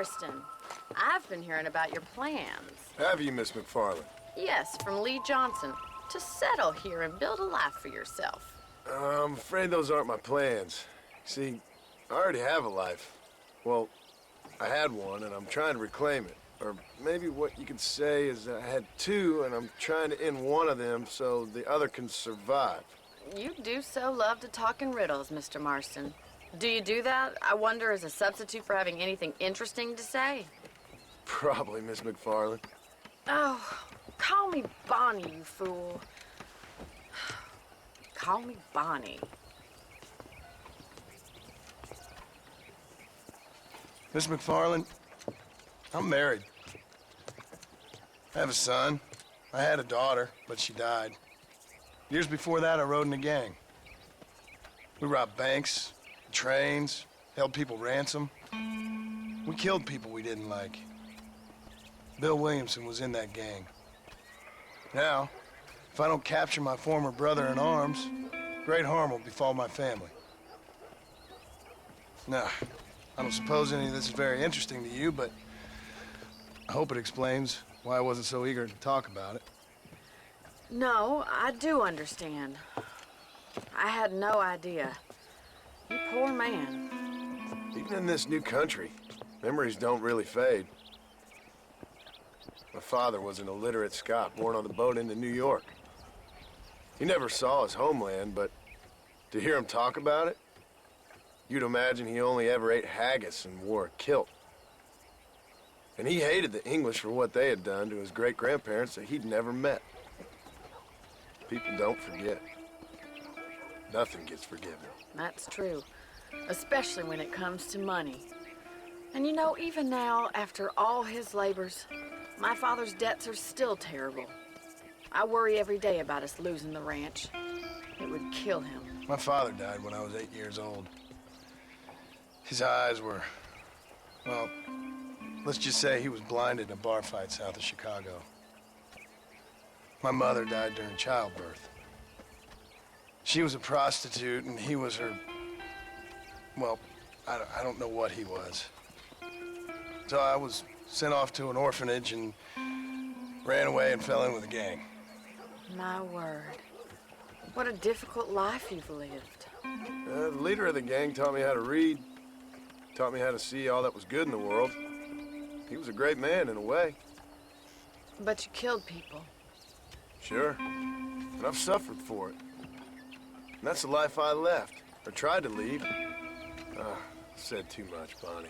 Marston, I've been hearing about your plans. Have you, Miss McFarland? Yes, from Lee Johnson, to settle here and build a life for yourself. I'm afraid those aren't my plans. See, I already have a life. Well, I had one, and I'm trying to reclaim it. Or maybe what you could say is that I had two, and I'm trying to end one of them so the other can survive. You do so love to talk in riddles, Mr. Marston. Do you do that, I wonder, as a substitute for having anything interesting to say? Probably, Miss McFarland. Oh, call me Bonnie, you fool. Call me Bonnie. Miss McFarland, I'm married. I have a son. I had a daughter, but she died. Years before that, I rode in a gang. We robbed banks, trains, held people ransom. We killed people we didn't like. Bill Williamson was in that gang. Now, if I don't capture my former brother in arms, great harm will befall my family. Now, I don't suppose any of this is very interesting to you, but I hope it explains why I wasn't so eager to talk about it. No, I do understand. I had no idea. You poor man. Even in this new country, memories don't really fade. My father was an illiterate Scot born on the boat into New York. He never saw his homeland, but to hear him talk about it, you'd imagine he only ever ate haggis and wore a kilt. And he hated the English for what they had done to his great-grandparents that he'd never met. People don't forget. Nothing gets forgiven. That's true, especially when it comes to money. And you know, even now, after all his labors, my father's debts are still terrible. I worry every day about us losing the ranch. It would kill him. My father died when I was 8 years old. His eyes were, well, let's just say he was blinded in a bar fight south of Chicago. My mother died during childbirth. She was a prostitute, and he was her, well, I don't know what he was. So I was sent off to an orphanage and ran away and fell in with a gang. My word. What a difficult life you've lived. The leader of the gang taught me how to read, taught me how to see all that was good in the world. He was a great man in a way. But you killed people. Sure. And I've suffered for it. And that's the life I left, or tried to lead. Said too much, Bonnie.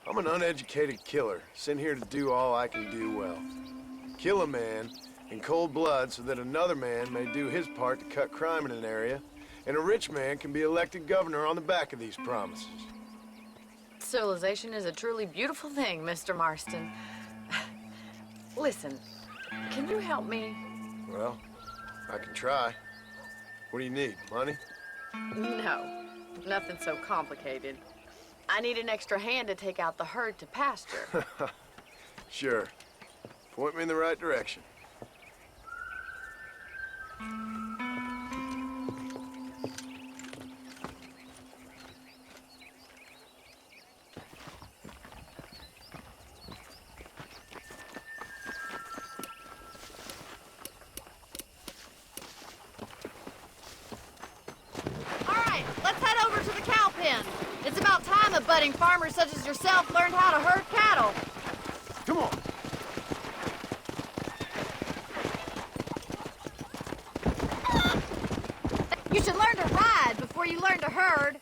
I'm an uneducated killer, sent here to do all I can do well. Kill a man in cold blood so that another man may do his part to cut crime in an area, and a rich man can be elected governor on the back of these promises. Civilization is a truly beautiful thing, Mr. Marston. Listen, can you help me? Well, I can try. What do you need, money? No, nothing so complicated. I need an extra hand to take out the herd to pasture. Sure. Point me in the right direction. It's about time a budding farmer such as yourself learned how to herd cattle. Come on. You should learn to ride before you learn to herd.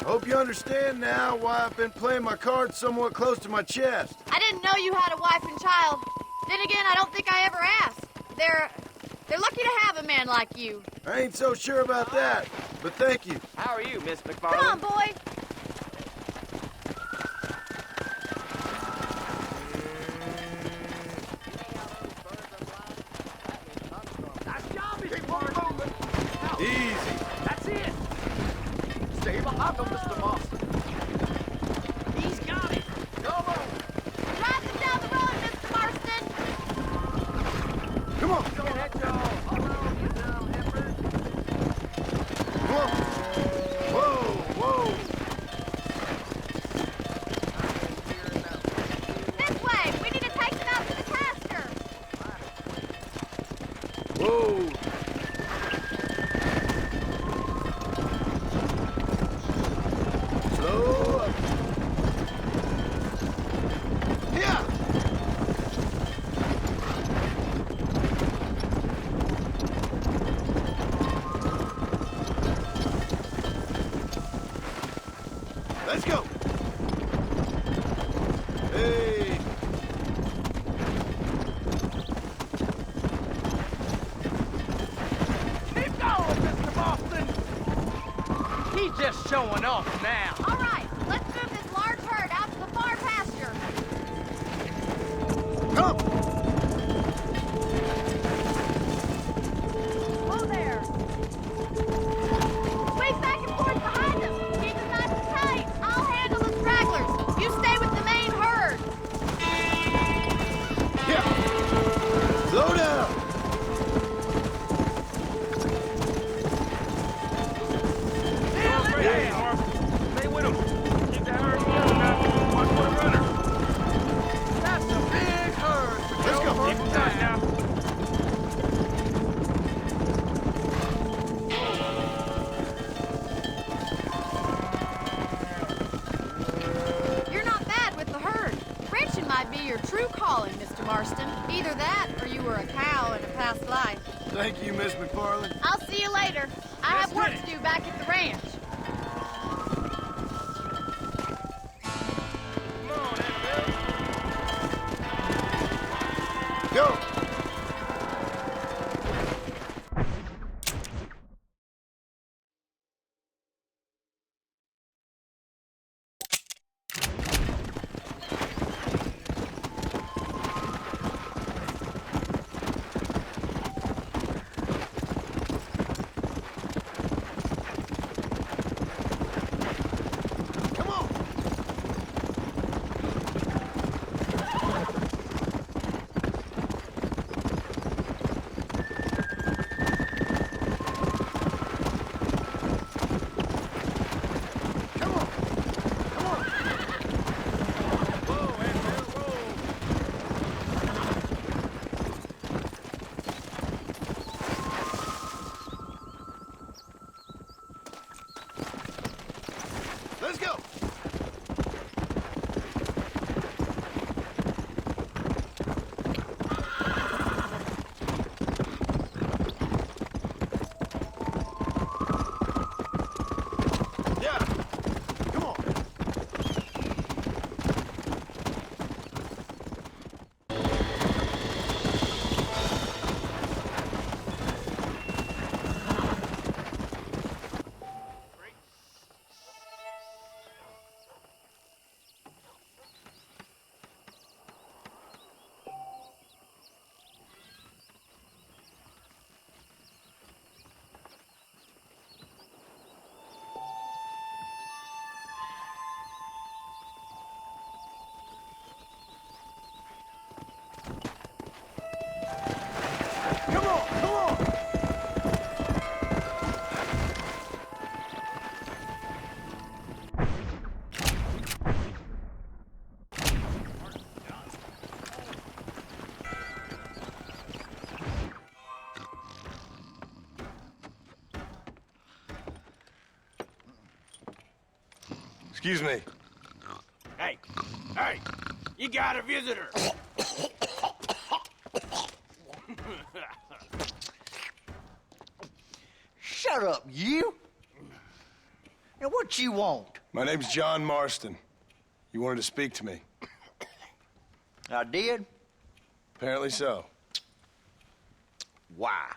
Hope you understand now why I've been playing my cards somewhat close to my chest. I didn't know you had a wife and child. Then again, I don't think I ever asked. They're lucky to have a man like you. I ain't so sure about that, but thank you. How are you, Miss McFarland? Come on, boy. Nice job, Mr. Marston. Easy. That's it. Stay behind them, Mr. Marston. He's got it. Come on. Drive them down the road, Mr. Marston. Come on. Go ahead, y'all. Hello, you dumb heifer. Come on. Whoa, whoa. Whoa! Slow up. Yeah! Let's go! Hey! Keep going, Mr. Boston! He's just showing off now. All right, let's move this large herd out to the far pasture. Come! Whoa there. Swing back and forth behind us. Keep it nice and tight. I'll handle the stragglers. You stay with the main herd. Yeah! Slow down! Stay with him. Keep the herd together now. Watch for the runner. That's a big herd. Let's go. Keep him tight now. You're not bad with the herd. Ranching might be your true calling, Mr. Marston. Either that or you were a cow in a past life. Thank you, Miss McFarland. I'll see you later. I have work to do back at the ranch. Come on, Annabelle. Go! Come on! Come on! Come on! Whoa, Annabelle, whoa. Let's go! Yeah! Come on! Come on! Come on! Excuse me. Hey, hey, you got a visitor. Shut up, you! And what you want? My name's John Marston. You wanted to speak to me. I did? Apparently so. Why?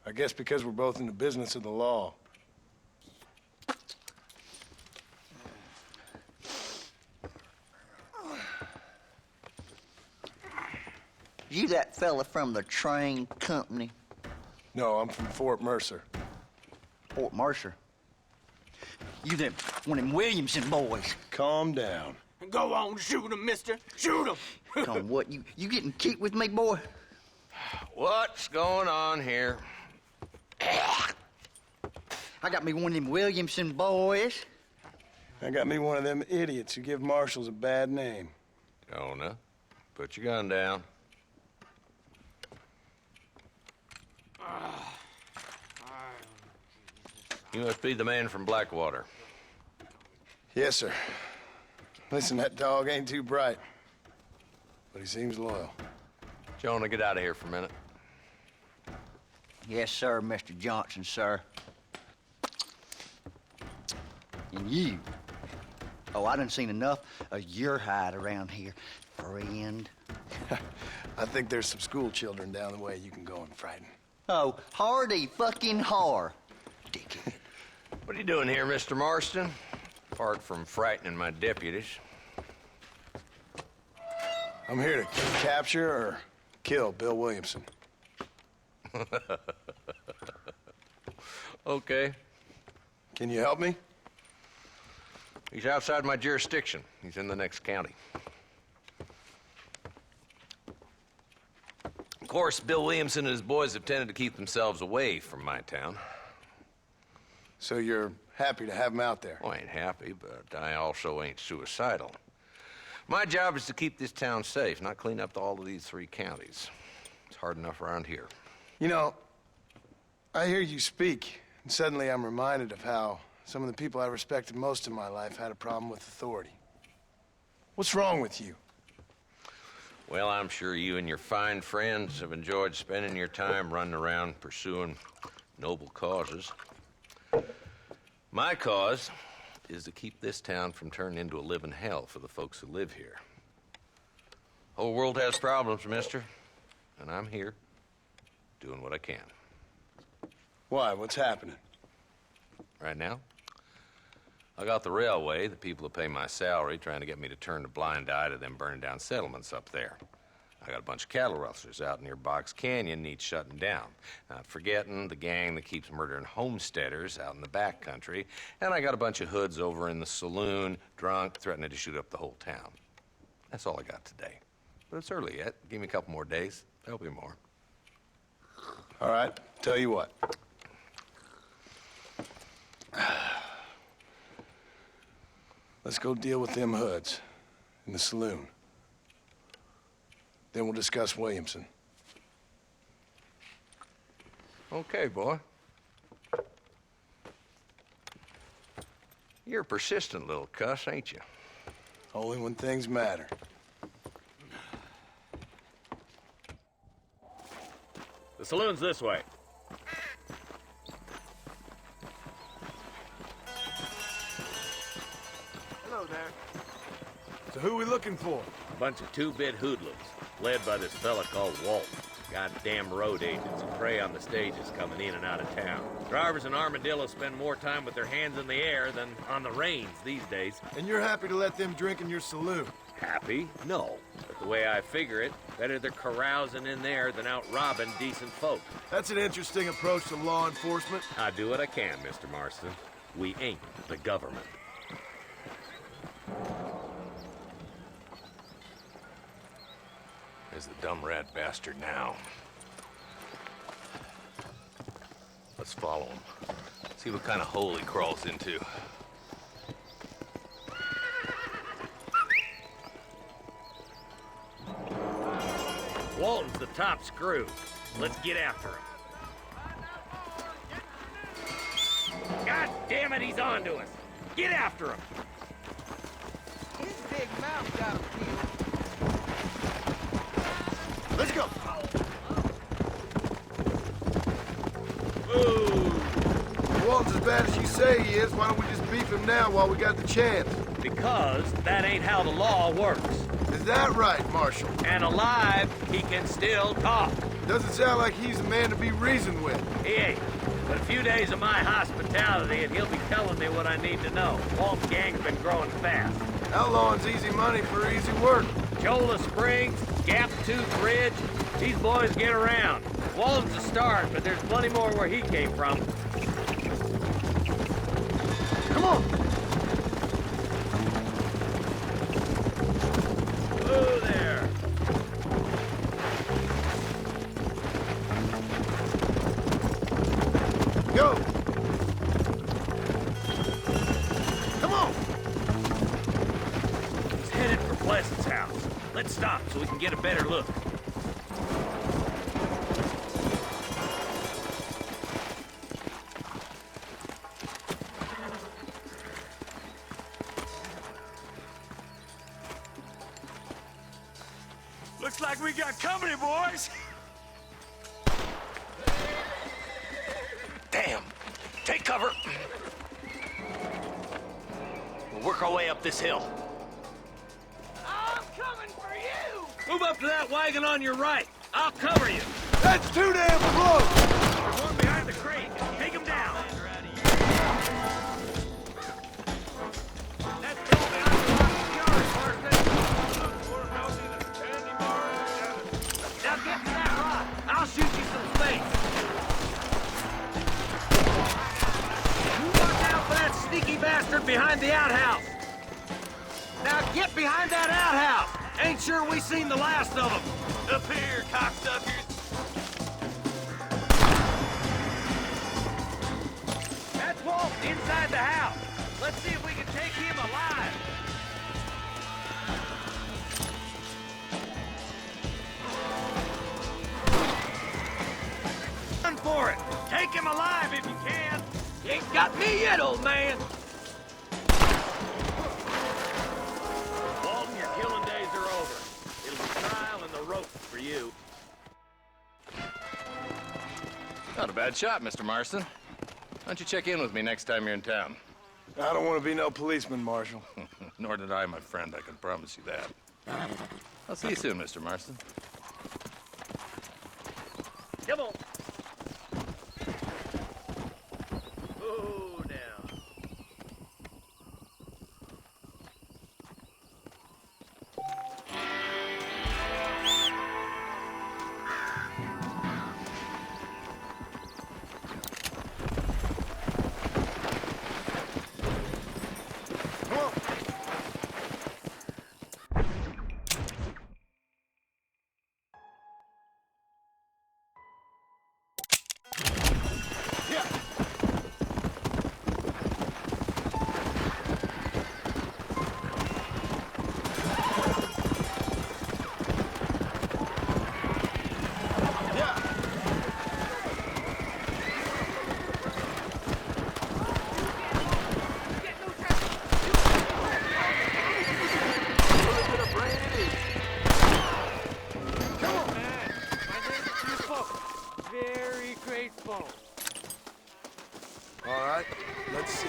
I guess because we're both in the business of the law. You that fella from the train company? No, I'm from Fort Mercer. Fort Mercer? You them one of them Williamson boys. Calm down. Go on, shoot him, mister. Shoot him. Come on, what, you getting kicked with me, boy? What's going on here? I got me one of them Williamson boys. I got me one of them idiots who give marshals a bad name. Jonah, put your gun down. You must be the man from Blackwater. Yes, sir. Listen, that dog ain't too bright, but he seems loyal. Jonah, get out of here for a minute. Yes, sir, Mr. Johnson, sir. And you. Oh, I done seen enough of your hide around here, friend. I think there's some school children down the way you can go and frighten. Oh, hardy fucking har. Dickhead. What are you doing here, Mr. Marston? Apart from frightening my deputies. I'm here to capture or kill Bill Williamson. Okay. Can you help me? He's outside my jurisdiction. He's in the next county. Of course, Bill Williamson and his boys have tended to keep themselves away from my town. So you're happy to have him out there? Well, I ain't happy, but I also ain't suicidal. My job is to keep this town safe, not clean up all of these 3 counties. It's hard enough around here. You know, I hear you speak, and suddenly I'm reminded of how some of the people I respected most in my life had a problem with authority. What's wrong with you? Well, I'm sure you and your fine friends have enjoyed spending your time running around pursuing noble causes. My cause is to keep this town from turning into a living hell for the folks who live here. Whole world has problems, mister, and I'm here doing what I can. Why? What's happening? Right now, I got the railway, the people who pay my salary, trying to get me to turn a blind eye to them burning down settlements up there. I got a bunch of cattle rustlers out near Box Canyon needs shutting down. Not forgetting the gang that keeps murdering homesteaders out in the back country. And I got a bunch of hoods over in the saloon, drunk, threatening to shoot up the whole town. That's all I got today. But it's early yet. Give me a couple more days. There'll be more. All right, tell you what. Let's go deal with them hoods in the saloon. Then we'll discuss Williamson. Okay, boy. You're a persistent little cuss, ain't you? Only when things matter. The saloon's this way. Hello there. So who are we looking for? A bunch of 2-bit hoodlums, led by this fella called Walt. Goddamn road agents who prey on the stages coming in and out of town. Drivers in Armadillo spend more time with their hands in the air than on the reins these days. And you're happy to let them drink in your saloon? Happy? No. But the way I figure it, better they're carousing in there than out robbing decent folk. That's an interesting approach to law enforcement. I do what I can, Mr. Marston. We ain't the government. There's the dumb rat bastard now. Let's follow him. See what kind of hole he crawls into. Walton's the top screw. Let's get after him. God damn it, he's on to us. Get after him. His big mouth got him peeled. Let's go. Ooh. Walton's as bad as you say he is. Why don't we just beef him now while we got the chance? Because that ain't how the law works. Is that right, Marshal? And alive, he can still talk. Doesn't sound like he's a man to be reasoned with. He ain't. But a few days of my hospitality and he'll be telling me what I need to know. Walt's gang's been growing fast. Outlawing's easy money for easy work. Cholla Springs, Gap Tooth Ridge, these boys get around. Walton's a start, but there's plenty more where he came from. Come on. Whoa there. Go. Come on. He's headed for Pleasant's house. Let's stop so we can get a better look. we got company, boys! Damn. Take cover. We'll work our way up this hill. I'm coming for you! Move up to that wagon on your right. I'll cover you. That's too damn close! There's one behind the crate. Take him down. That's the one behind the box yard, Marston. Now get to that rock. I'll shoot you some space. You watch out for that sneaky bastard behind the outhouse. Now get behind that outhouse. Ain't sure we seen the last of them. Up here, cocksuckers. That's Walt inside the house. Let's see if we can take him alive. Run for it. Take him alive if you can. You ain't got me yet, old man. Walton, your killing days are over. It'll be trial and the rope for you. Not a bad shot, Mr. Marston. Why don't you check in with me next time you're in town? I don't want to be no policeman, Marshal. Nor did I, my friend. I can promise you that. I'll see you soon, Mr. Marston. Come on. Oh, now. Very grateful. All right, let's see.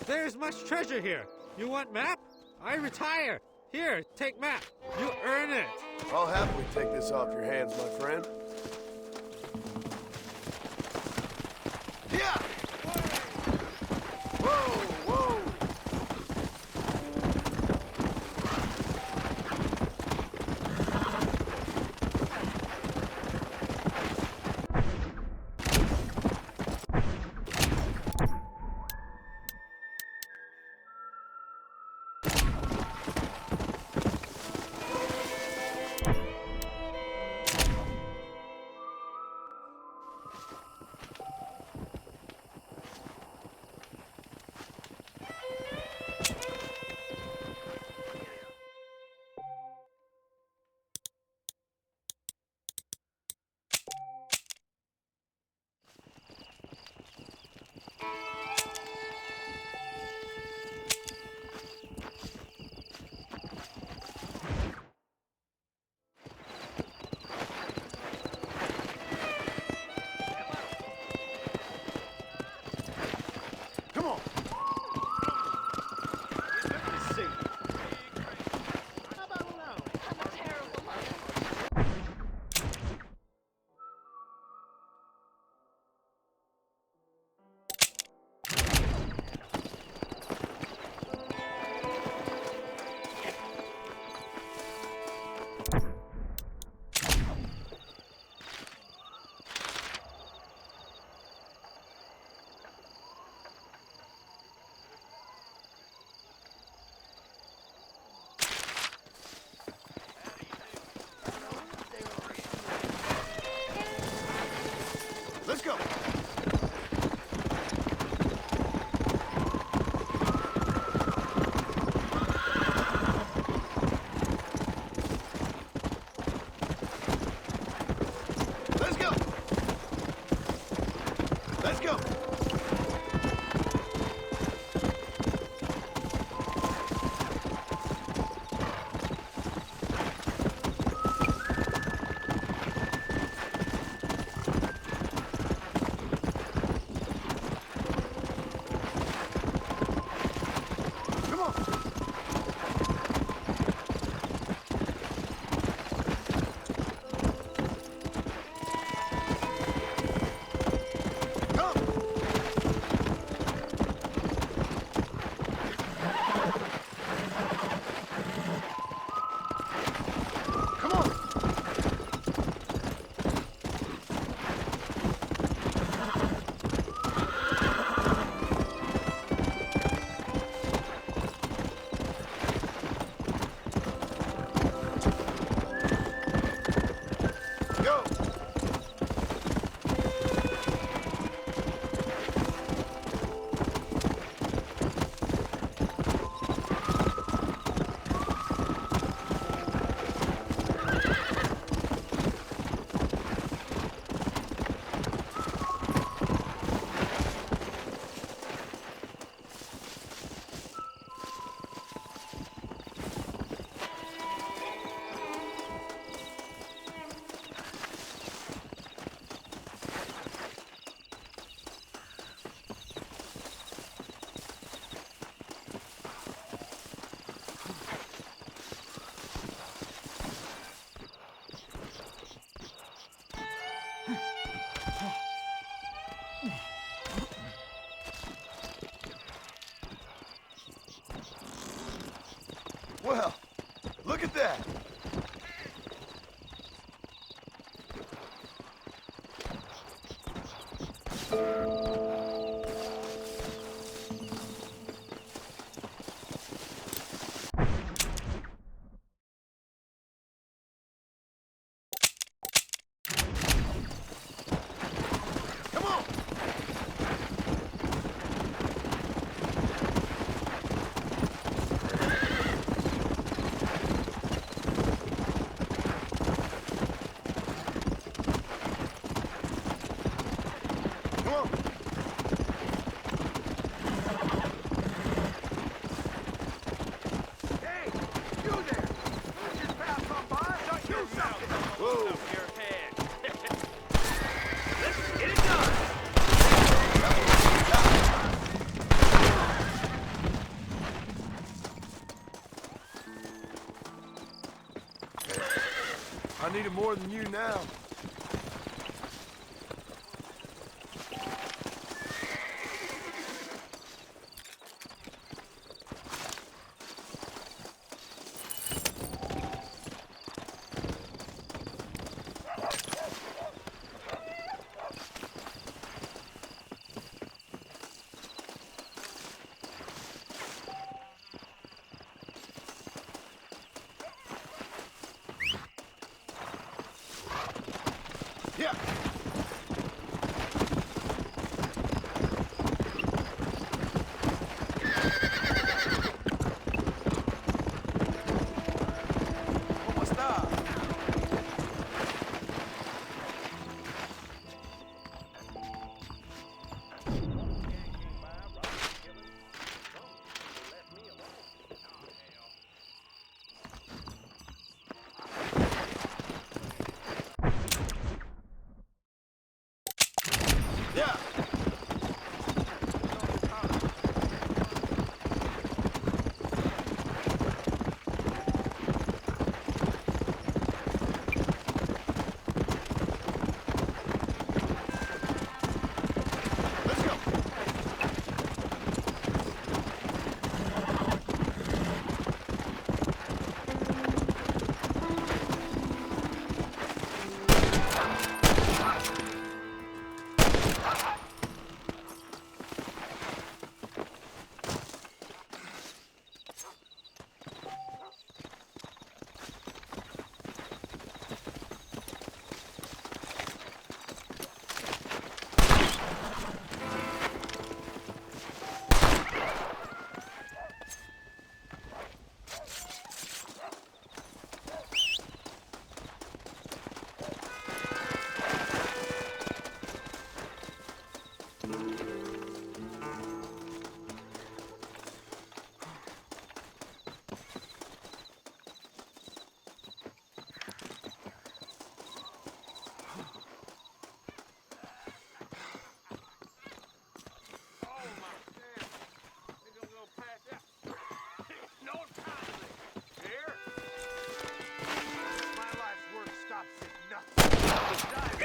There's much treasure here. You want map? I retire. Here, take map. You earn it. I'll happily take this off your hands, my friend. Yeah! Whoa, whoa! Well, look at that. Come on. Come on. Hey, you there! Just pass on by, don't do something! Whoa! Your head. Let's get it done. I need it more than you now. Yeah. ¿Cómo está? Yeah. Let's go.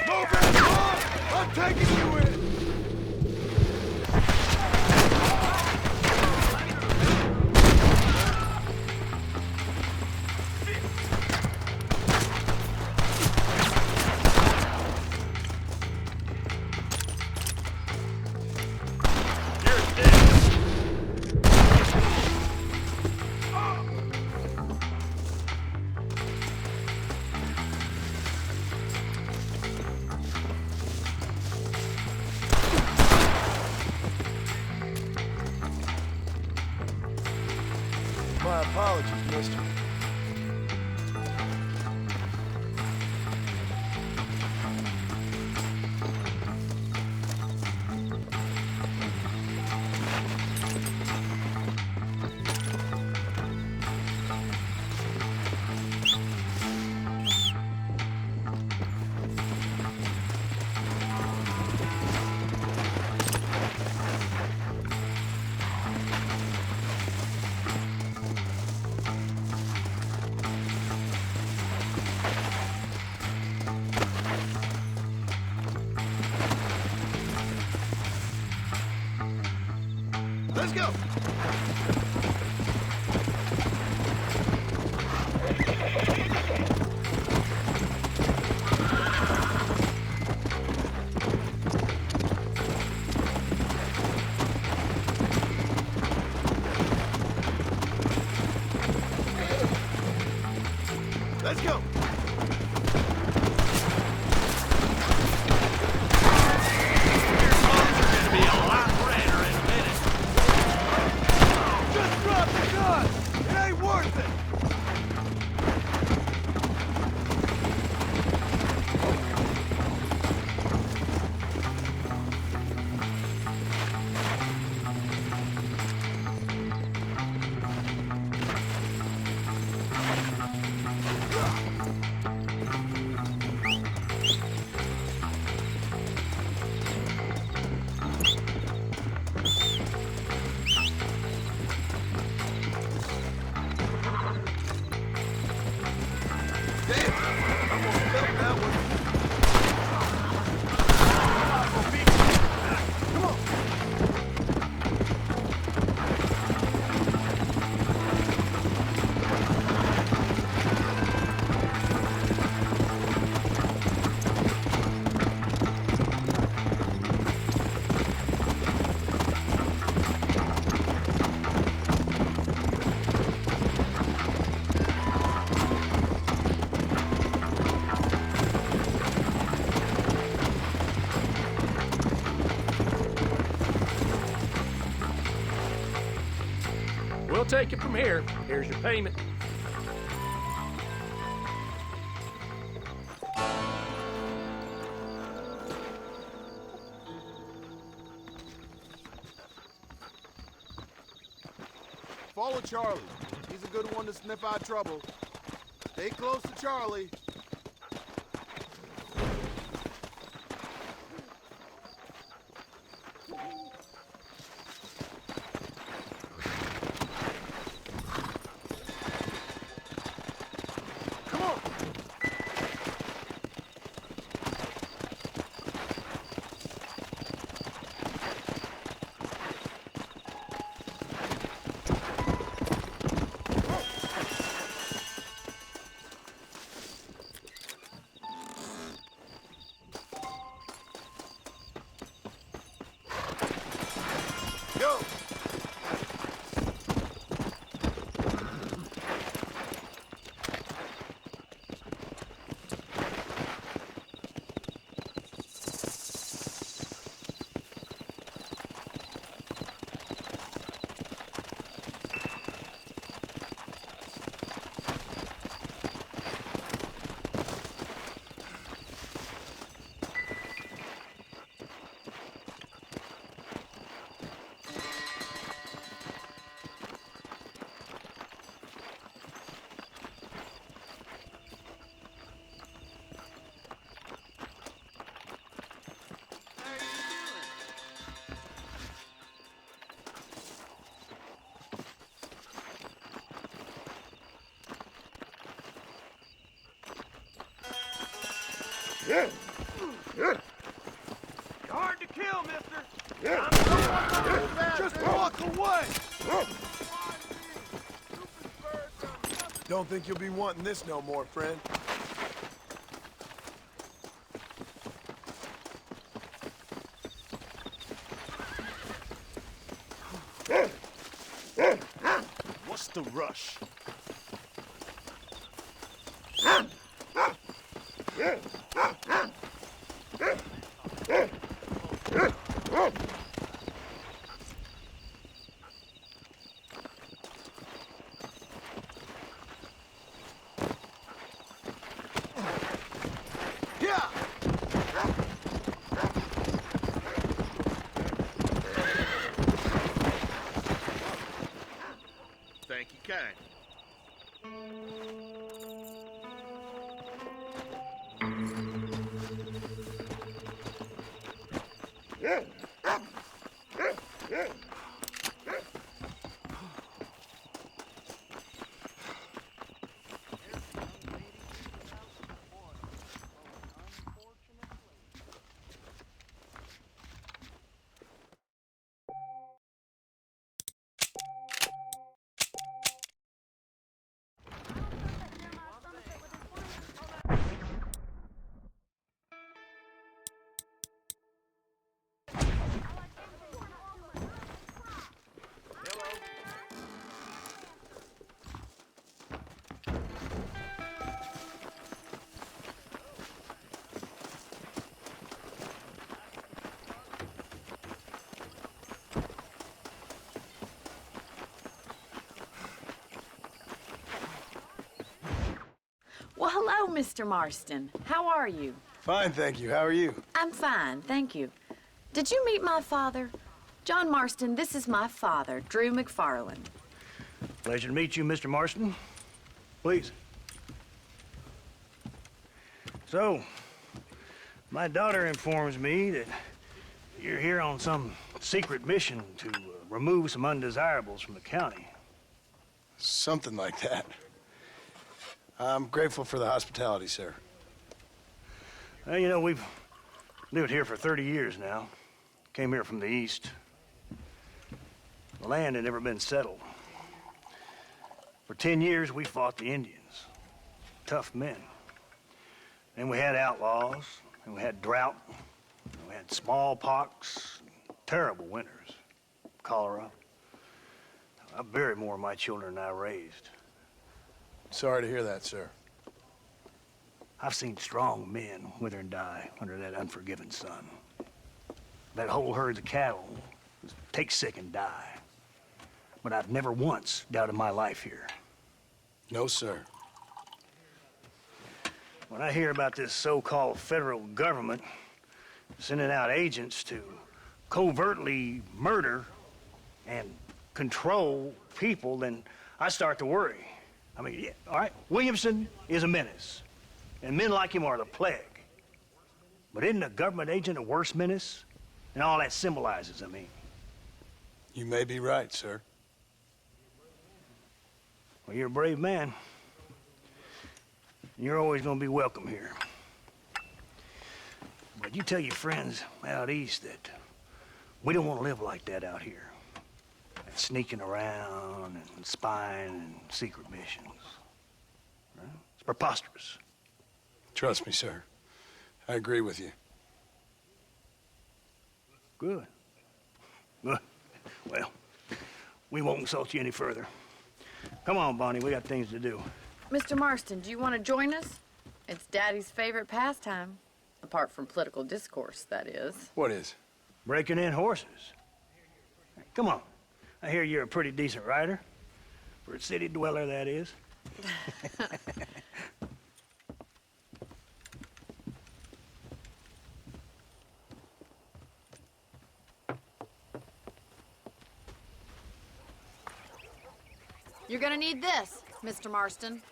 Move it! Come on! I'm taking you in! My apologies, mister. Let's go! Just drop the gun! It ain't worth it! We'll take it from here. Here's your payment. Follow Charlie. He's a good one to sniff out trouble. Stay close to Charlie. Come on! Go! You're hard to kill, mister. Just walk away. Don't think you'll be wanting this no more, friend. What's the rush? Thank you kind. Hello, Mr. Marston. How are you? Fine, thank you. How are you? I'm fine, thank you. Did you meet my father? John Marston, this is my father, Drew McFarland. Pleasure to meet you, Mr. Marston. Please. So, my daughter informs me that you're here on some secret mission to remove some undesirables from the county. Something like that. I'm grateful for the hospitality, sir. Well, you know, we've lived here for 30 years now. Came here from the east. The land had never been settled. For 10 years, we fought the Indians. Tough men. Then we had outlaws, and we had drought, and we had smallpox, terrible winters, cholera. I buried more of my children than I raised. Sorry to hear that, sir. I've seen strong men wither and die under that unforgiving sun. That whole herds of cattle take sick and die. But I've never once doubted my life here. No, sir. When I hear about this so-called federal government sending out agents to covertly murder and control people, then I start to worry. I mean, yeah, all right, Williamson is a menace, and men like him are the plague. But isn't a government agent a worse menace? And all that symbolizes, I mean. You may be right, sir. Well, you're a brave man. You're always gonna be welcome here. But you tell your friends out east that we don't want to live like that out here. Sneaking around and spying and secret missions. Right? It's preposterous. Trust me, sir. I agree with you. Good. Good. Well, we won't insult you any further. Come on, Bonnie, we got things to do. Mr. Marston, do you want to join us? It's Daddy's favorite pastime. Apart from political discourse, that is. What is? Breaking in horses. Come on. I hear you're a pretty decent rider. For a city dweller, that is. You're gonna need this, Mr. Marston.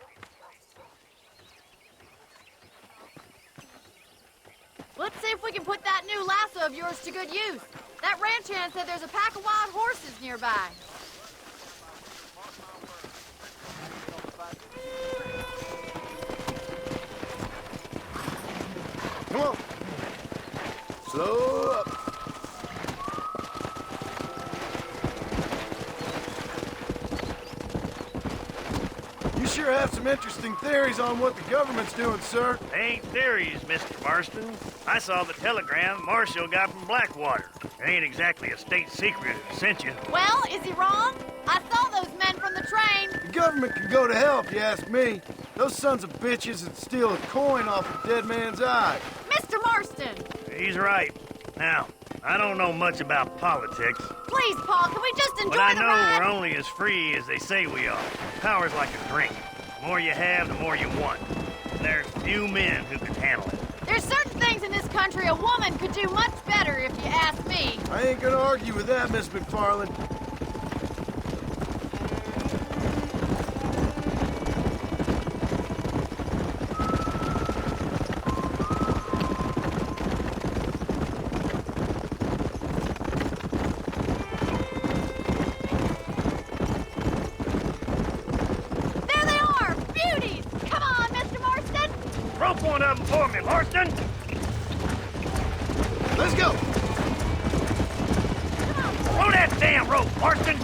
Let's see if we can put that new lasso of yours to good use. That ranch hand said there's a pack of wild horses nearby. Come on. Slow up. You sure have some interesting theories on what the government's doing, sir. They ain't theories, Mr. Marston. I saw the telegram Marshall got from Blackwater. It ain't exactly a state secret that sent you. Well, is he wrong? I saw those men from the train. The government can go to hell if you ask me. Those sons of bitches would steal a coin off a dead man's eye. Mr. Marston! He's right. Now, I don't know much about politics. Please, Paul, can we just enjoy But I the know ride? we're only as free as they say we are. Power's like a drink. The more you have, the more you want. And there's few men who can handle it. There's certain things in this country a woman could do much better, if you ask me. I ain't gonna argue with that, Miss McFarland. There they are! Beauties! Come on, Mr. Marston! Rope one of them for me, Marston! Let's go! Throw that damn rope, Marston!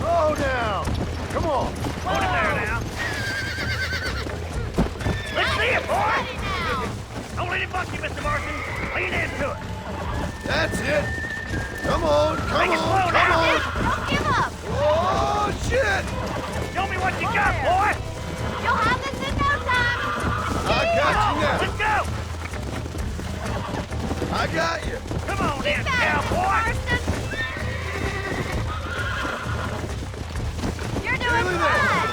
Oh, now! Come on! Hold it there now. Let's see it, boy! Ready now! Don't let it buck you, Mr. Marston. Lean into it. That's it! Come on, come Make it on, slow come now. on! Don't give up! Oh, shit! Show me what you got, boy! You'll have this in no time! I got you now! Let's go! I got you! Come on then, Got it, Mr. cowboy! Marston! You're doing Really there. fine!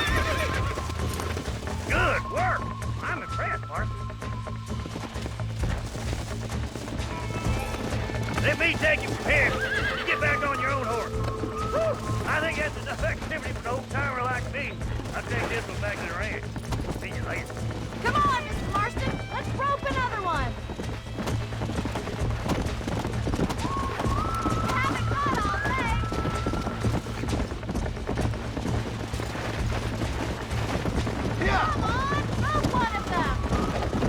enough activity for an old-timer like me. I'll take this one back to the ranch. See you later. Come on, Mr. Marston. Let's rope another one. You haven't got all day. Yeah, Come on, rope one of them.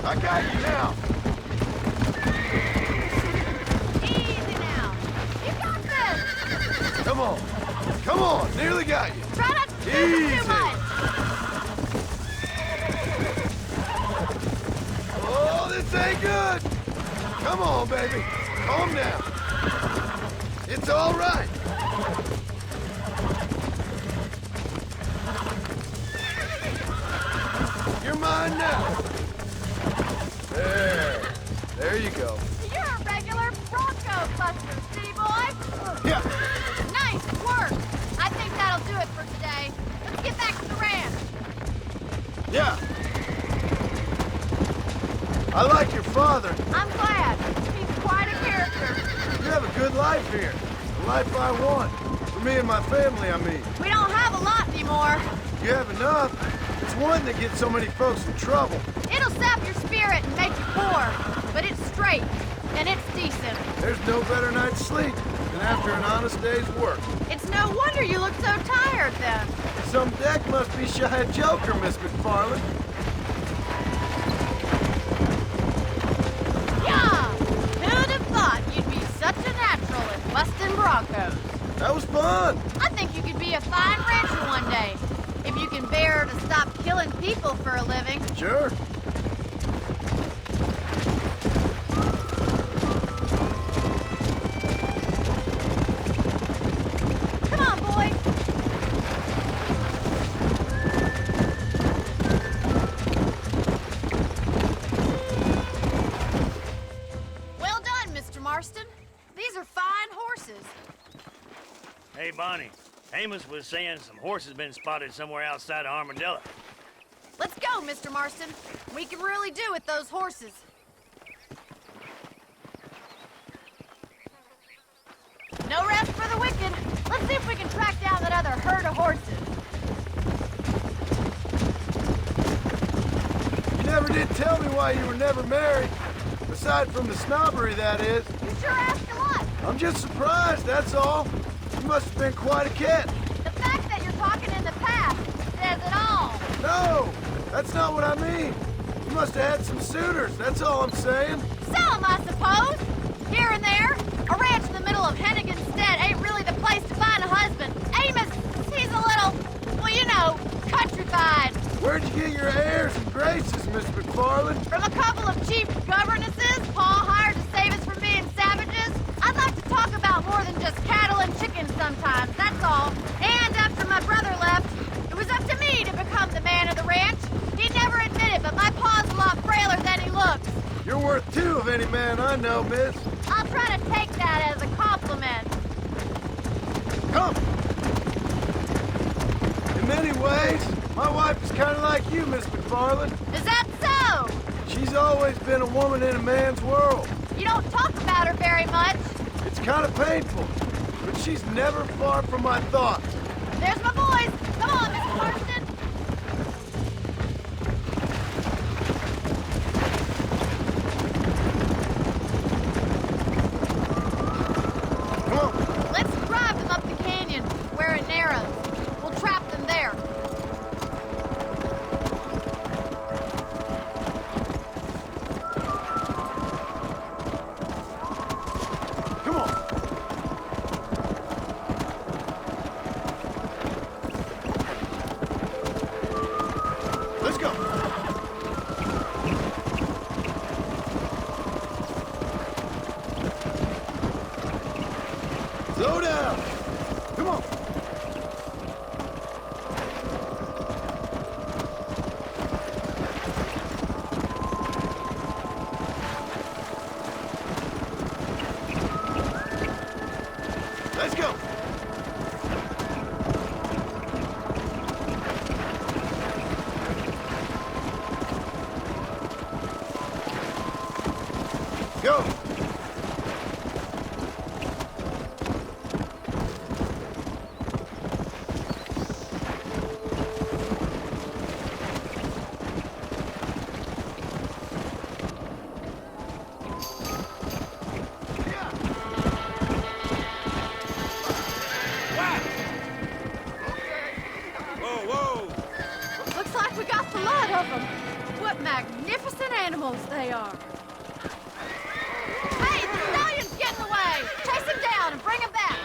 I got you now. Easy now. You got this. Come on. Come on. Nearly got you. Try not to scoop it Easy. too much. Oh, this ain't good. Come on, baby. Calm down. It's all right. You're mine now. There you go. You're a regular Bronco buster, C-boy. Yeah. Nice work. I think that'll do it for today. Let's get back to the ranch. Yeah. I like your father. I'm glad. He's quite a character. You have a good life here. The life I want. For me and my family, I mean. We don't have a lot anymore. You have enough. It's one that gets so many folks in trouble. It'll sap your spirit and make you poor. But it's straight, and it's decent. There's no better night's sleep than after an honest day's work. It's no wonder you look so tired then. Some deck must be shy of Joker, Miss McFarland. Yeah! Who'd have thought you'd be such a natural at busting Broncos? That was fun. I think you could be a fine rancher one day. If you can bear to stop killing people for a living. Sure. Come on, boy. Well done, Mr. Marston. These are fine horses. Hey, Bonnie. Amos was saying some horses been spotted somewhere outside of Armadillo. Let's go, Mr. Marston. We can really do with those horses. No rest for the wicked. Let's see if we can track down that other herd of horses. You never did tell me why you were never married. Aside from the snobbery, that is. You sure asked a lot. I'm just surprised, that's all. You must have been quite a cat. The fact that you're talking in the past says it all. No, that's not what I mean. You must have had some suitors, that's all I'm saying. Some, I suppose. Here and there. A ranch in the middle of Hennigan's Stead ain't really the place to find a husband. Amos, he's a little, well, you know, countrified. Where'd you get your airs and graces, Miss McFarland? From a couple of cheap governesses Pa hired to save us from being savages. I'd like to talk about more than just cattle and chickens sometimes, that's all. And after my brother left, it was up to me to become the man of the ranch. He'd never admit it, but my pa's a lot frailer than he looks. You're worth two of any man I know, miss. I'll try to take that as a compliment. Come. In many ways, my wife is kind of like you, Miss McFarland. Is that so? She's always been a woman in a man's world. You don't talk about her very much. It's kind of painful, but she's never far from my thoughts. There's my boys. Come on, Mr. Marston. Come on. Let's drive them up the canyon where it narrows. We'll trap them there. Come on. Let's go. Slow down. Come on. Let's go. Go. of them. What magnificent animals they are. Hey, the stallion's getting away! Chase him down and bring him back!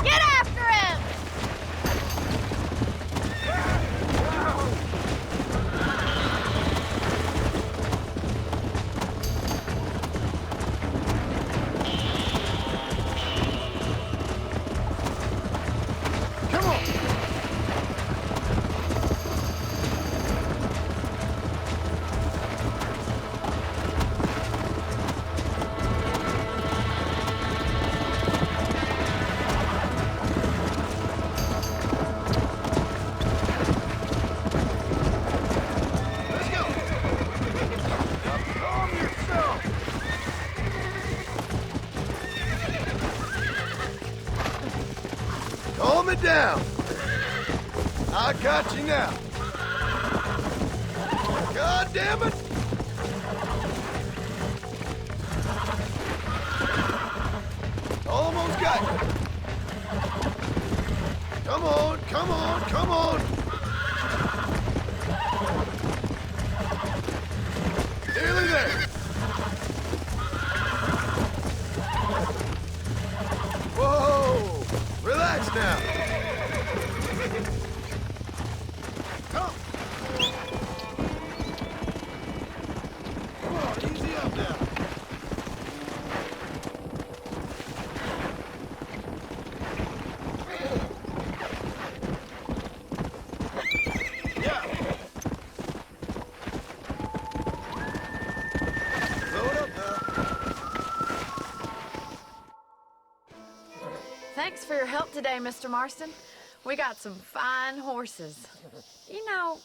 Get after him! Calm it down. I got you now. God damn it! Almost got you. Come on, come on, come on. Nearly there. Whoa! Relax now. Come. Come on, easy up now. Yeah. Load up now. Thanks for your help today, Mr. Marston. We got some fine horses. You know,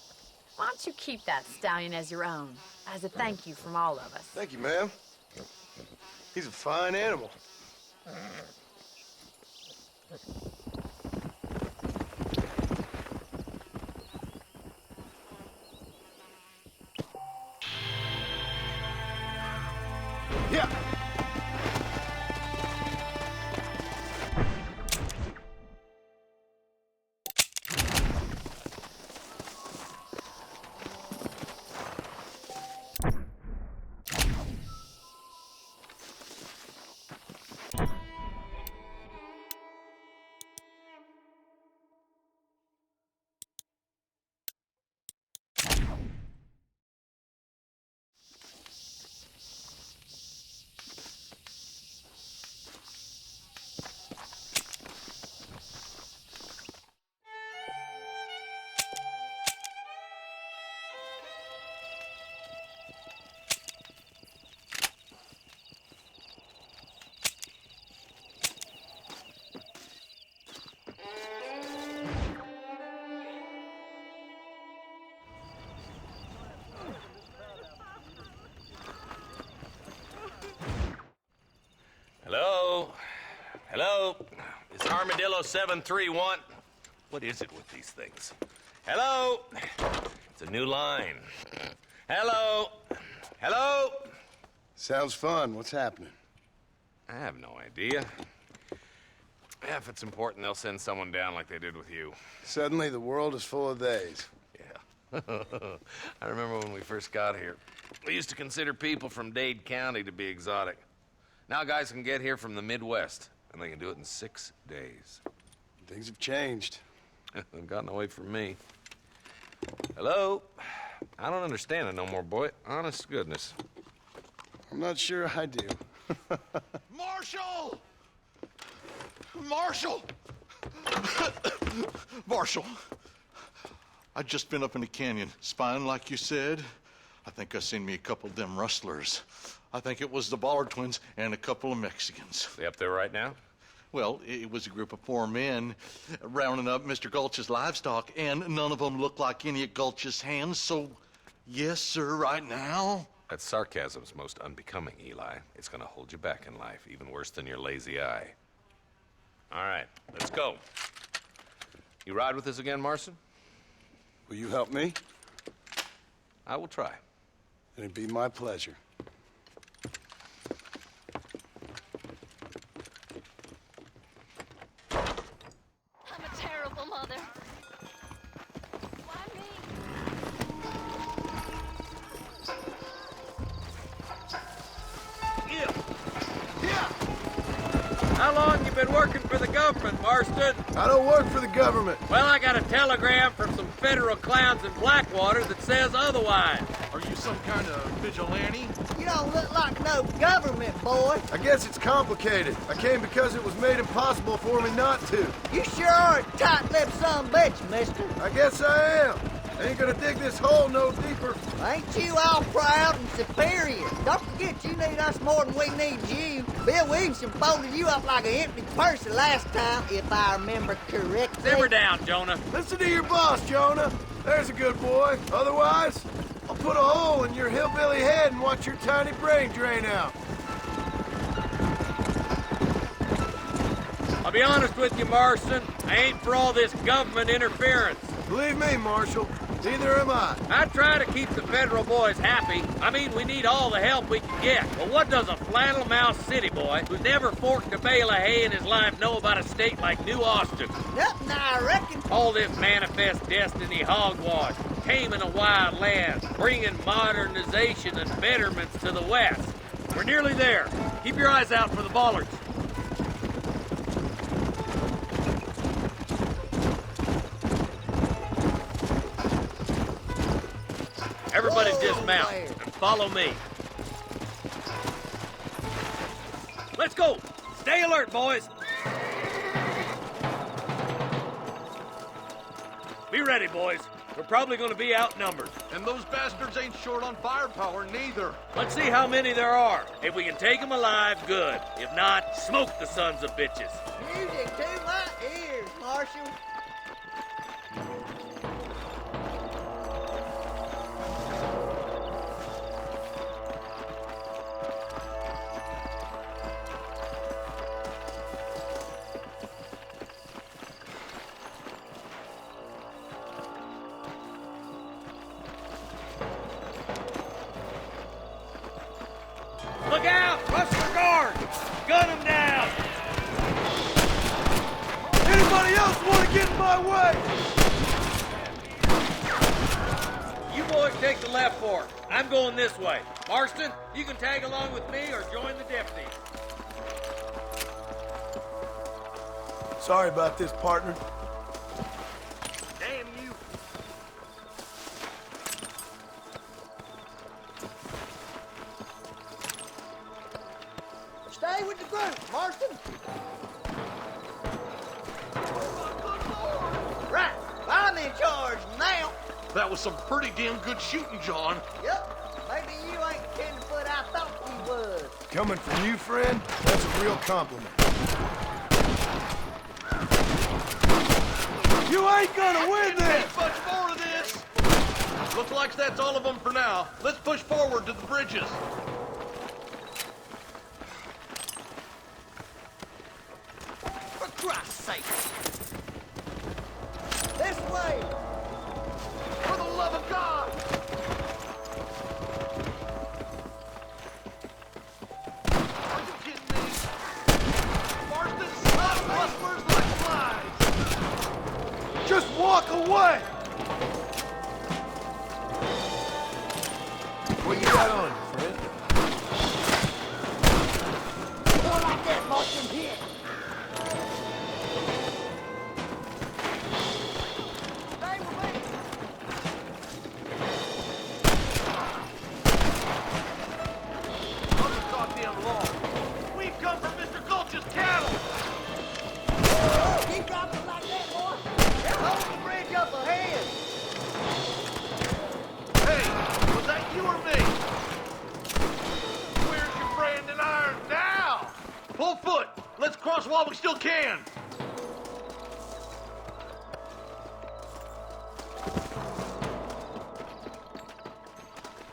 why don't you keep that stallion as your own, as a thank you from all of us? Thank you, ma'am. He's a fine animal. Yeah. Hello? Hello? Is Armadillo 731? What is it with these things? Hello? It's a new line. Hello? Hello? Sounds fun. What's happening? I have no idea. Yeah, if it's important, they'll send someone down like they did with you. Suddenly, the world is full of theys. Yeah. I remember when we first got here. We used to consider people from Dade County to be exotic. Now guys can get here from the Midwest, and they can do it in 6 days. Things have changed. They've gotten away from me. Hello? I don't understand it no more, boy. Honest to goodness. I'm not sure I do. Marshal! Marshal! Marshal! I just been up in the canyon, spying like you said. I think I seen me a couple of them rustlers. I think it was the Ballard twins and a couple of Mexicans. They up there right now? Well, it was a group of 4 men rounding up Mr. Gulch's livestock, and none of them looked like any of Gulch's hands, so yes, sir, right now. That sarcasm's most unbecoming, Eli. It's gonna hold you back in life, even worse than your lazy eye. All right, let's go. You ride with us again, Marston? Will you help me? I will try. It'd be my pleasure. I'm a terrible mother. been working for the government, Marston. I don't work for the government. Well, I got a telegram from some federal clowns in Blackwater that says otherwise. Are you some kind of vigilante? You don't look like no government, boy. I guess it's complicated. I came because it was made impossible for me not to. You sure are a tight-lipped son of a bitch, mister. I guess I am. I ain't gonna dig this hole no deeper. Ain't you all proud and superior? Don't forget you need us more than we need you. Bill Williamson folded you up like an empty purse the last time, if I remember correctly. Simmer down, Jonah. Listen to your boss, Jonah. There's a good boy. Otherwise, I'll put a hole in your hillbilly head and watch your tiny brain drain out. I'll be honest with you, Marston. I ain't for all this government interference. Believe me, Marshal, neither am I. I try to keep the federal boys happy. I mean, we need all the help we can get. But what does a flannel-mouthed city boy who's never forked a bale of hay in his life know about a state like New Austin? Nothing, I reckon. All this manifest destiny hogwash, taming a wild land, bringing modernization and betterments to the West. We're nearly there. Keep your eyes out for the bollards. Everybody dismount and follow me. Let's go. Stay alert, boys. Be ready, boys. We're probably going to be outnumbered. And those bastards ain't short on firepower, neither. Let's see how many there are. If we can take them alive, good. If not, smoke the sons of bitches. Music to my ears, Marshal. Look out! Rustler guard! Gun them down! Anybody else want to get in my way? You boys take the left fork. I'm going this way. Marston, you can tag along with me or join the deputies. Sorry about this, partner. Damn you! Stay with the group, Marston. Right, I'm in charge now. That was some pretty damn good shooting, John. Yep, maybe you ain't the tenderfoot I thought you was. Coming from you, friend, that's a real compliment. You ain't gonna win this! Much more of this! Looks like that's all of them for now. Let's push forward to the bridges. For Christ's sake! This way! For the love of God! Are you kidding me? Marston, stop rustlers like flies! Just walk away! What you got on, friend? More like that, Marston, here! Stay with me! Another goddamn law. We've come from Mr. Gulch's cattle! Keep dropping like that, boy! They're holding the bridge up ahead! Hey, was that you or me? Where's your brand and iron now? Full foot! Let's cross while we still can!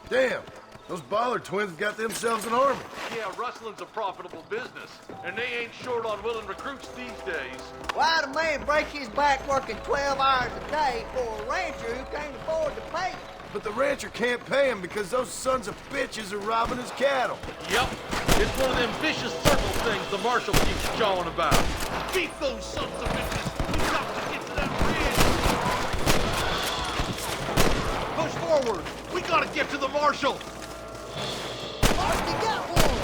Damn, those Bollard twins got themselves an army. Yeah, rustling's a profitable business, and they ain't short on willing recruits these days. Why'd a man break his back working 12 hours a day for a rancher who can't afford to pay? But the rancher can't pay him because those sons of bitches are robbing his cattle. Yep, it's one of them vicious circle things the marshal keeps jawing about. Beat those sons of bitches! We've got to get to that bridge! Push forward! We gotta get to the marshal! Marty got one!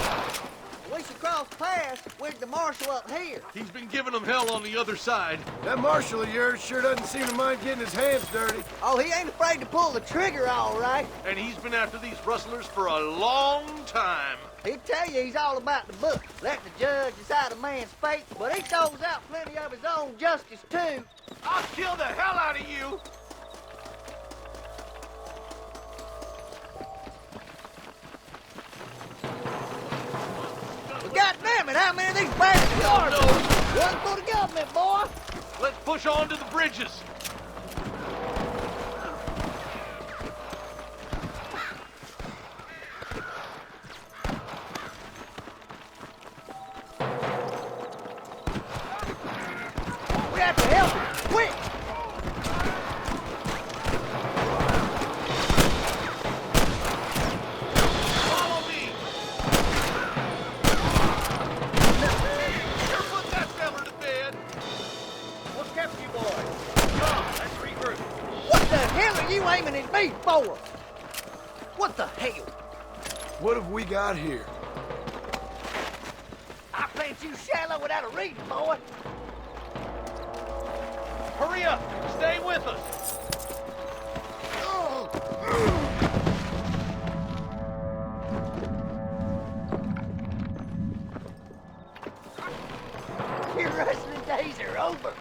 We should cross paths with the marshal up here. He's been giving them hell on the other side. That marshal of yours sure doesn't seem to mind getting his hands dirty. Oh, he ain't afraid to pull the trigger, all right. And he's been after these rustlers for a long time. He'll tell you he's all about the book. Let the judge decide a man's fate, but he throws out plenty of his own justice, too. I'll kill the hell out of you. Well, God damn it, how many of these bastards are there? One for the government, boy. Let's push on to the bridges. We have to help him, quick. Follow me. Here, put that fella to bed. What kept you boys? Come, let's regroup. What the hell are you aiming at me for? What the hell? What have we got here? I plant you shallow without a reason, boy. Hurry up. Stay with us. Your wrestling days are over.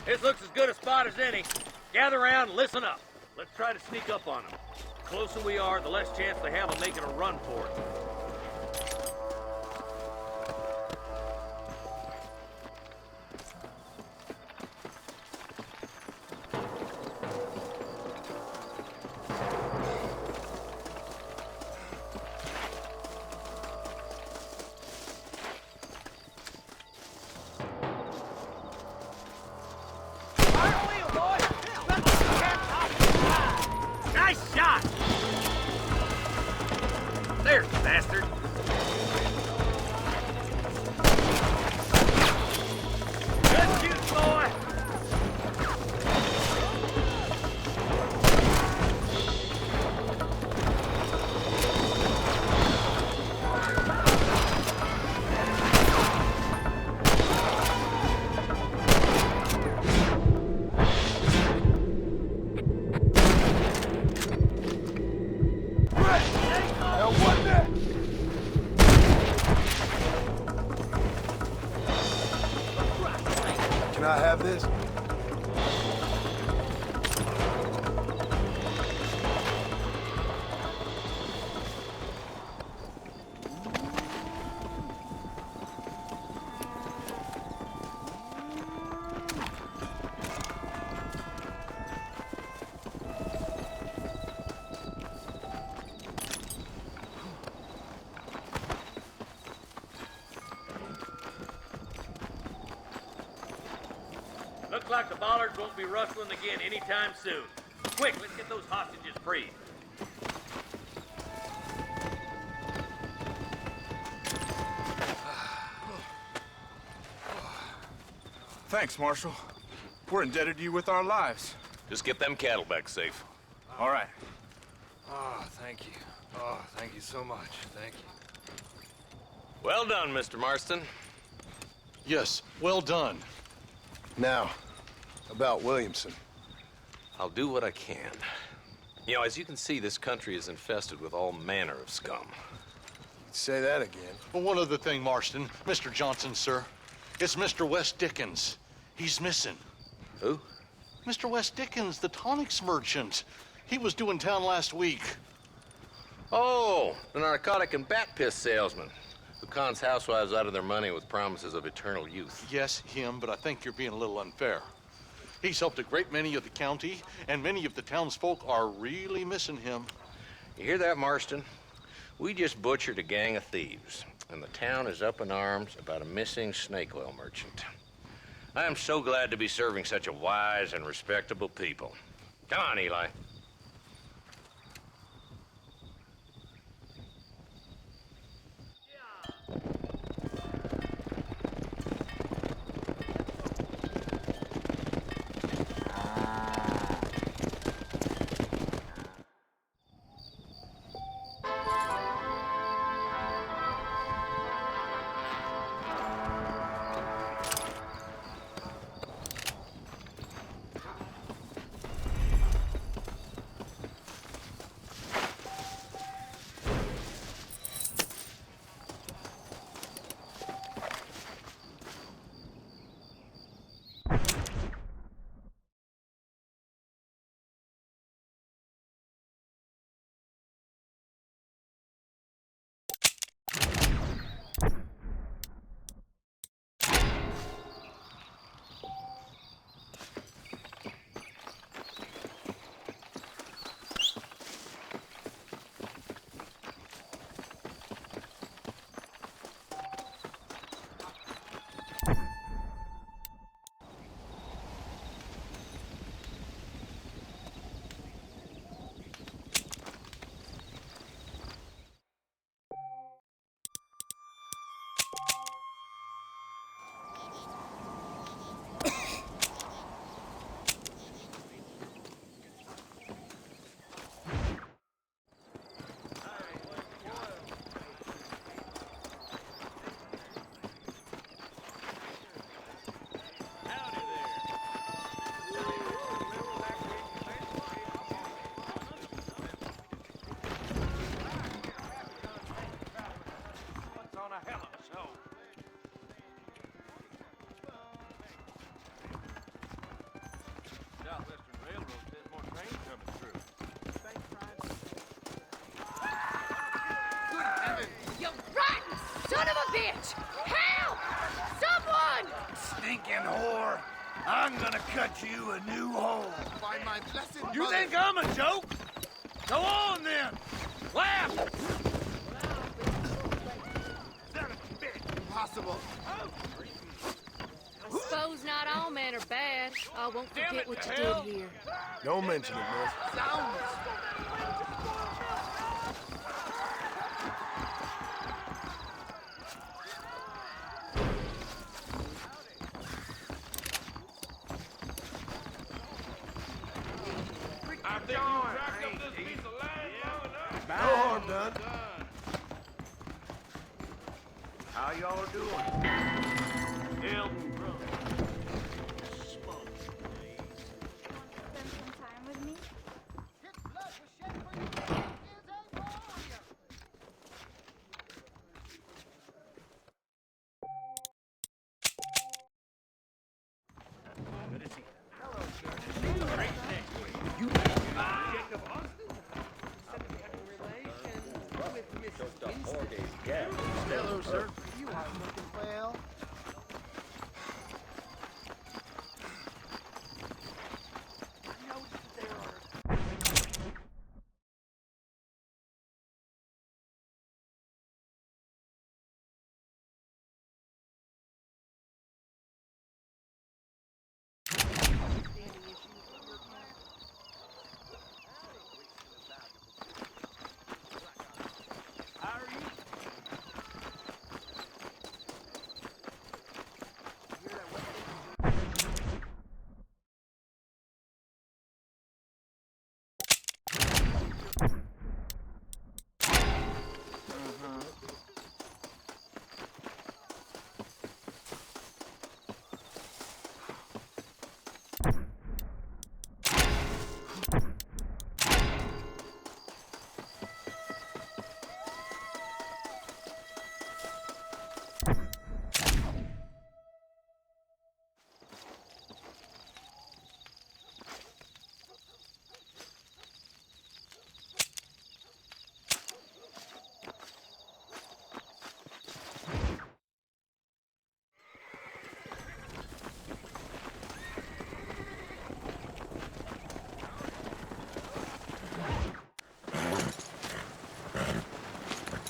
This looks as good a spot as any. Gather around and listen up. Let's try to sneak up on them. The closer we are, the less chance they have of making a run for it. Nice shot! There, you bastard! Good shoot, boy! Now what next? Can I have this? Looks like the bollards won't be rustling again anytime soon. Quick, let's get those hostages freed. Thanks, Marshal. We're indebted to you with our lives. Just get them cattle back safe. All right. Oh, thank you. Oh, thank you so much. Thank you. Well done, Mr. Marston. Yes, well done. Now, about Williamson. I'll do what I can. You know, as you can see, this country is infested with all manner of scum. Say that again. Well, one other thing, Marston. Mr. Johnson, sir. It's Mr. Wes Dickens. He's missing. Who? Mr. Wes Dickens, the tonics merchant. He was due in town last week. Oh, the narcotic and bat piss salesman who cons housewives out of their money with promises of eternal youth. Yes, him, but I think you're being a little unfair. He's helped a great many of the county, and many of the townsfolk are really missing him. You hear that, Marston? We just butchered a gang of thieves, and the town is up in arms about a missing snake oil merchant. I am so glad to be serving such a wise and respectable people. Come on, Eli. stinking whore. I'm gonna cut you a new hole. By my blessed You mother. think I'm a joke? Go on then. Laugh. Impossible. I suppose not all men are bad. I won't forget what you did here. Don't mention it, miss. No harm done. How y'all are doing? Help. Hello, sir. You aren't looking well.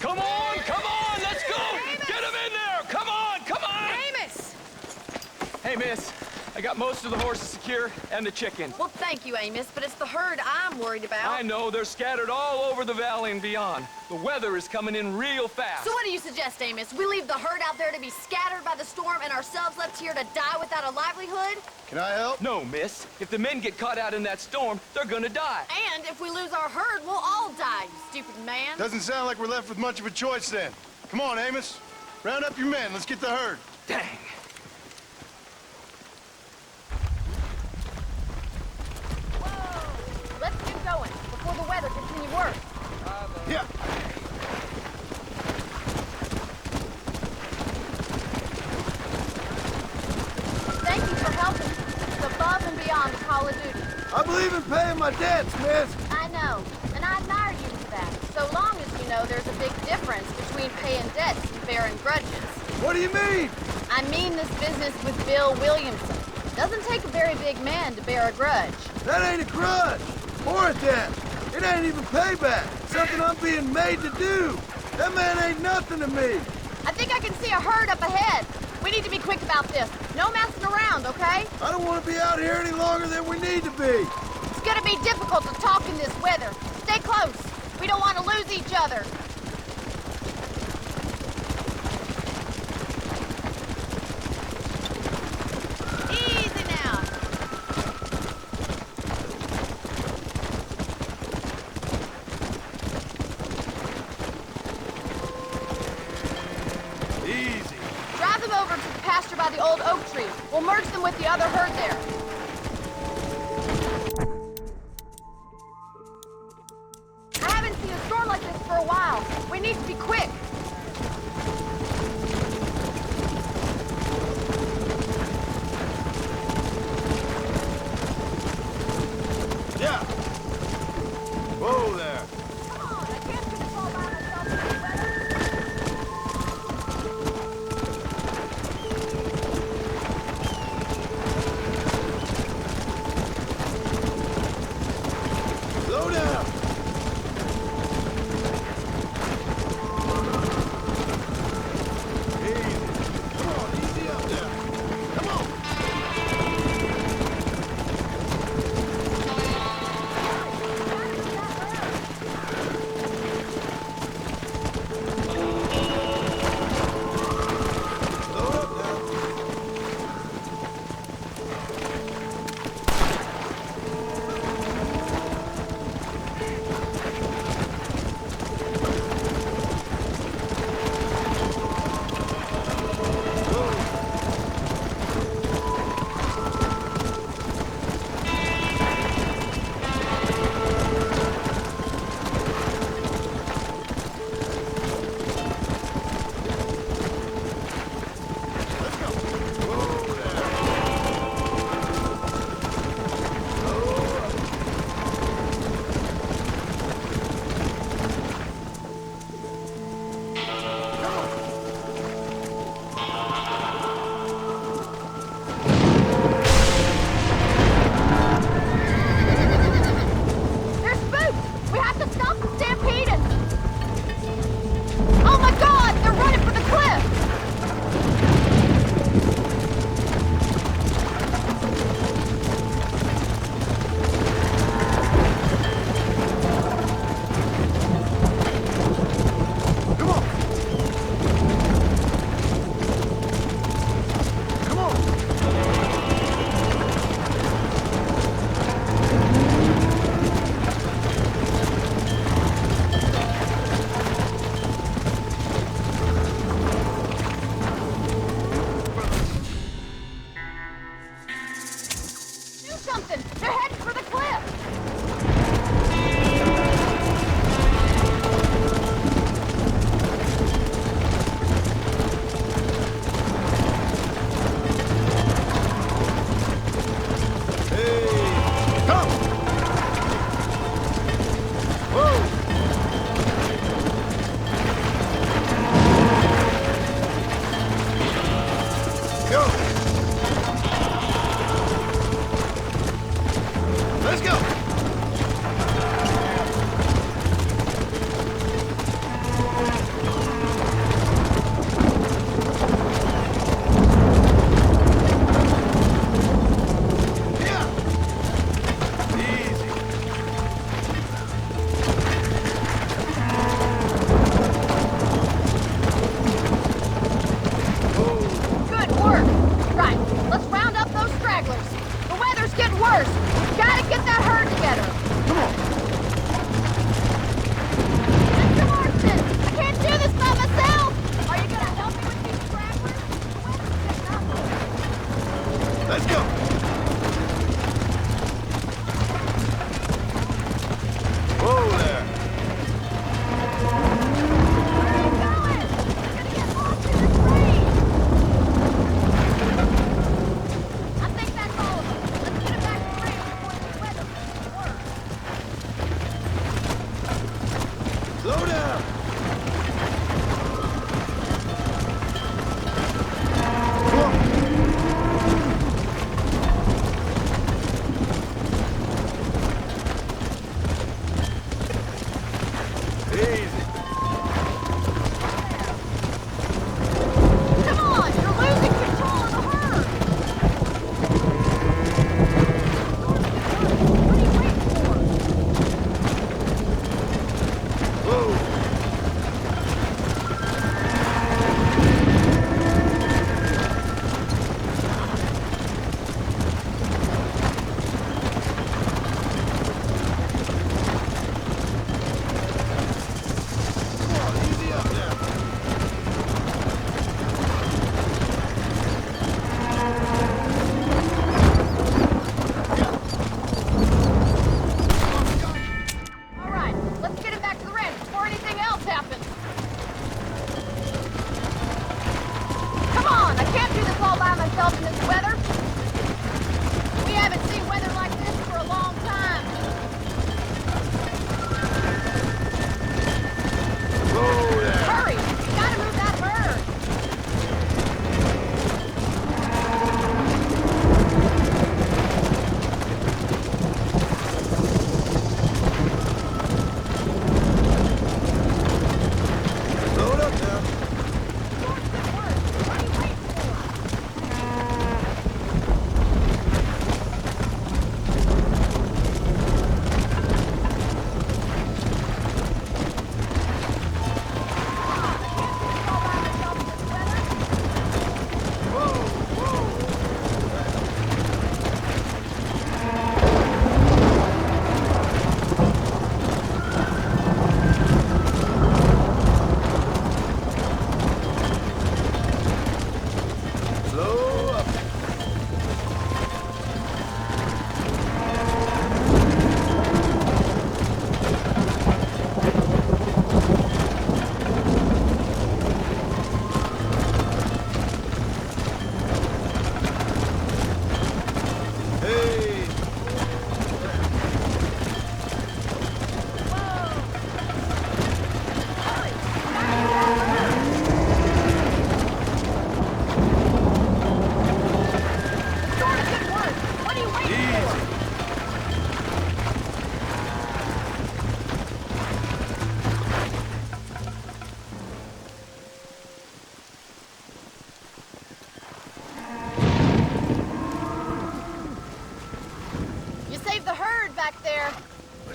Come on, let's go! Amos! Get him in there! Come on! Amos! Hey, miss, I got most of the horses secure and the chicken. Well, thank you, Amos, but it's the herd I'm worried about. I know, they're scattered all over the valley and beyond. The weather is coming in real fast. So what do you suggest, Amos? We leave the herd out there to be scattered by the storm and ourselves left here to die without a livelihood? Can I help? No, miss. If the men get caught out in that storm, they're gonna die. And if we lose our herd, we'll all die, you stupid man. Doesn't sound like we're left with much of a choice then. Come on, Amos. Round up your men. Let's get the herd. Dang. Whoa! Let's get going before the weather continue worse. Yeah. Thank you for helping. It's above and beyond the Call of Duty. I believe in paying my debts, miss. I know, and I admire you for that. So long as you know there's a big difference between paying debts and bearing grudges. What do you mean? I mean this business with Bill Williamson. Doesn't take a very big man to bear a grudge. That ain't a grudge. Or a debt. It ain't even payback. Something I'm being made to do. That man ain't nothing to me. I think I can see a herd up ahead. We need to be quick about this. No messing around, okay? I don't want to be out here any longer than we need to be. It's gonna be difficult to talk in this weather. Stay close. We don't want to lose each other. Easy now. Easy. Drive them over to the pasture by the old oak tree. We'll merge them with the other herd there. I haven't seen a storm like this for a while. We need to be quick. Yeah. Whoa there. Come on, I can't do this all by myself in this weather. something! They're heading for the cliff!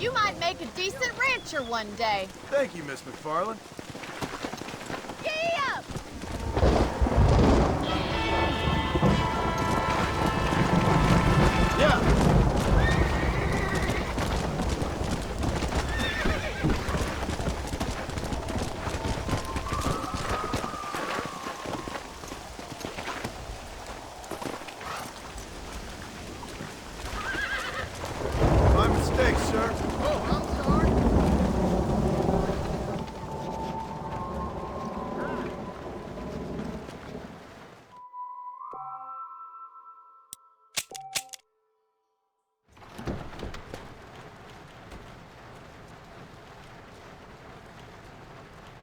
You might make a decent rancher one day. Thank you, Miss McFarland.